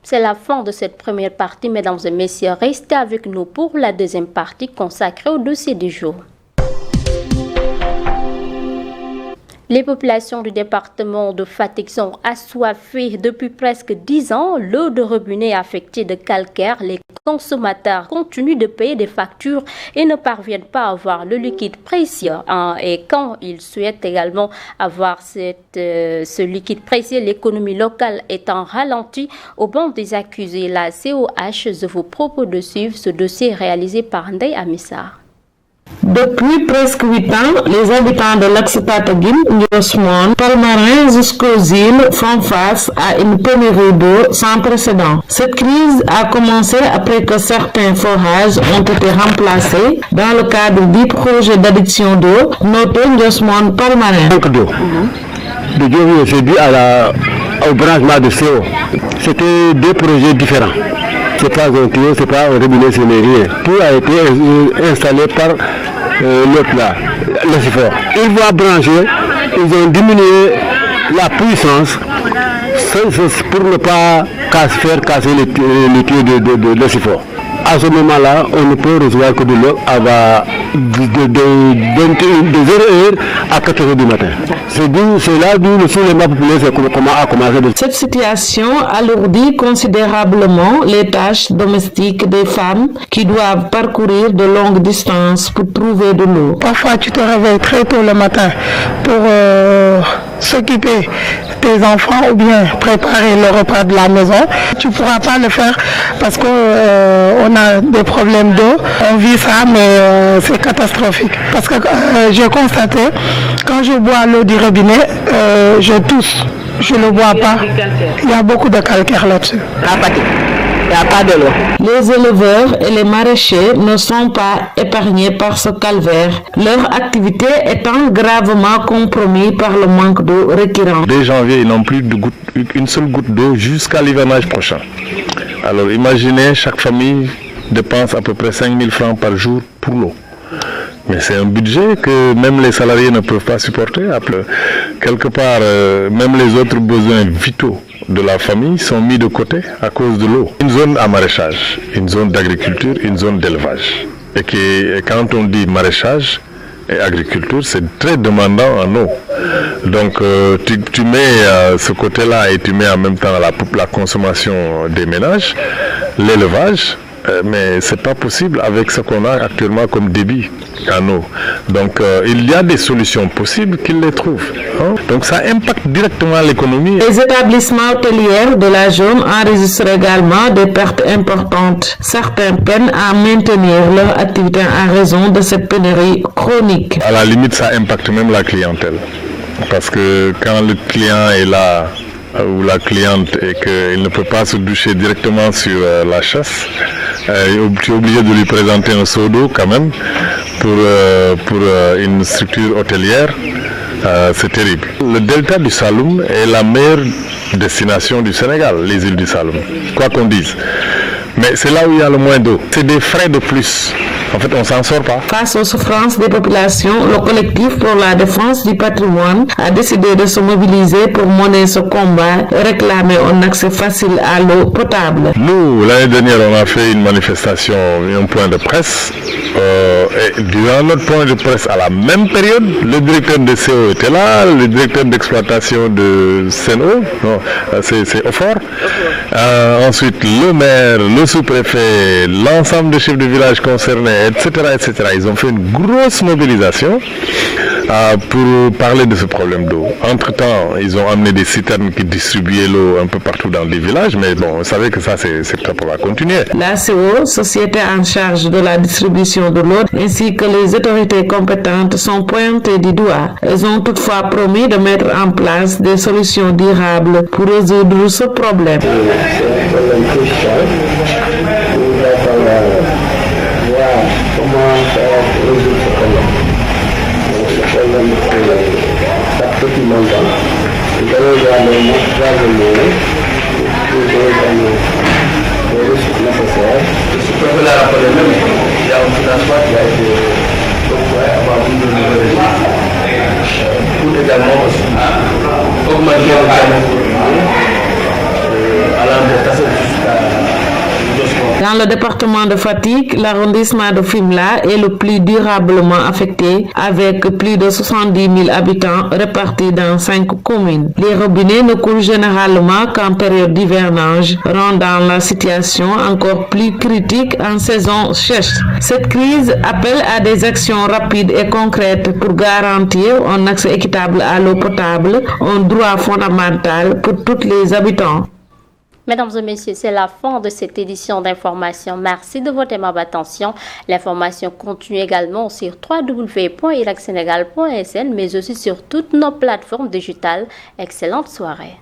C'est la fin de cette première partie, mesdames et messieurs. Restez avec nous pour la deuxième partie consacrée au dossier du jour. Les populations du département de Fatick sont assoiffées depuis presque 10 ans. L'eau de robinet affectée de calcaire, les consommateurs continuent de payer des factures et ne parviennent pas à avoir le liquide précieux. Et quand ils souhaitent également avoir ce liquide précieux, l'économie locale est en ralenti. Au banc des accusés, la COH, je vous propose de suivre ce dossier réalisé par Ndeye Amissar. Depuis presque 8 ans, les habitants de l'Axe-Tataguine, Ndiosmone, Palmarin jusqu'aux îles font face à une pénurie d'eau sans précédent. Cette crise a commencé après que certains forages ont été remplacés dans le cadre du projet d'adduction d'eau noté Ndiosmone Palmarin. De Dieu, c'est dû au branchement de CO. C'était deux projets différents. C'est pas un tuyau, c'est pas un robinet, ce n'est rien. Tout a été installé par l'autre là, le SIFOR. Ils vont brancher, ils ont diminué la puissance pour ne pas faire casser les tuyaux de SIFOR. À ce moment-là, on ne peut recevoir que de l'eau de 0h à 4h du matin. C'est là d'où le soulèvement populaire a commencé. Cette situation alourdit considérablement les tâches domestiques des femmes qui doivent parcourir de longues distances pour trouver de l'eau. Parfois, tu te réveilles très tôt le matin pour s'occuper des enfants ou bien préparer le repas de la maison. Tu ne pourras pas le faire parce qu'on a des problèmes d'eau. On vit ça, mais c'est catastrophique. Parce que j'ai constaté, quand je bois l'eau du robinet, je tousse. Je ne le bois pas. Il y a beaucoup de calcaire là-dessus. Il n'y a pas de l'eau. Les éleveurs et les maraîchers ne sont pas épargnés par ce calvaire, leur activité étant gravement compromise par le manque d'eau récurrent. Dès janvier, ils n'ont plus une seule goutte d'eau jusqu'à l'hivernage prochain. Alors imaginez, chaque famille dépense à peu près 5 000 francs par jour pour l'eau. Mais c'est un budget que même les salariés ne peuvent pas supporter. Quelque part, même les autres besoins vitaux de la famille sont mis de côté à cause de l'eau. Une zone à maraîchage, une zone d'agriculture, une zone d'élevage. Et quand on dit maraîchage et agriculture, c'est très demandant en eau. Donc tu mets ce côté-là et tu mets en même temps la consommation des ménages, l'élevage. Mais ce n'est pas possible avec ce qu'on a actuellement comme débit en eau. Donc il y a des solutions possibles qu'ils les trouvent. Donc ça impacte directement l'économie. Les établissements hôteliers de la zone enregistrent également des pertes importantes. Certains peinent à maintenir leur activité en raison de cette pénurie chronique. À la limite, ça impacte même la clientèle. Parce que quand le client est là, ou la cliente, et qu'il ne peut pas se doucher directement sur la chasse, tu es obligé de lui présenter un seau d'eau quand même pour une structure hôtelière. C'est terrible. Le delta du Saloum est la meilleure destination du Sénégal, les îles du Saloum, quoi qu'on dise. Mais c'est là où il y a le moins d'eau. C'est des frais de plus. En fait, on ne s'en sort pas. Face aux souffrances des populations, le collectif pour la défense du patrimoine a décidé de se mobiliser pour mener ce combat et réclamer un accès facile à l'eau potable. Nous, l'année dernière, on a fait une manifestation, un point de presse. Et durant notre point de presse, à la même période, le directeur de CO était là, le directeur d'exploitation de Seno, c'est Ofor. Ensuite, le maire, le sous-préfet, l'ensemble des chefs de village concernés, etc., etc. Ils ont fait une grosse mobilisation pour parler de ce problème d'eau. Entre-temps, ils ont amené des citernes qui distribuaient l'eau un peu partout dans les villages, mais bon, vous savez que ça va continuer. La CO, société en charge de la distribution de l'eau, ainsi que les autorités compétentes sont pointées du doigt. Elles ont toutefois promis de mettre en place des solutions durables pour résoudre ce problème. Il y a un financement qui a été pour également augmenter le allant de Dans le département de Fatick, l'arrondissement de Fimela est le plus durablement affecté avec plus de 70 000 habitants répartis dans 5 communes. Les robinets ne coulent généralement qu'en période d'hivernage, rendant la situation encore plus critique en saison sèche. Cette crise appelle à des actions rapides et concrètes pour garantir un accès équitable à l'eau potable, un droit fondamental pour tous les habitants. Mesdames et messieurs, c'est la fin de cette édition d'information. Merci de votre aimable attention. L'information continue également sur www.iracsenegal.sn, mais aussi sur toutes nos plateformes digitales. Excellente soirée.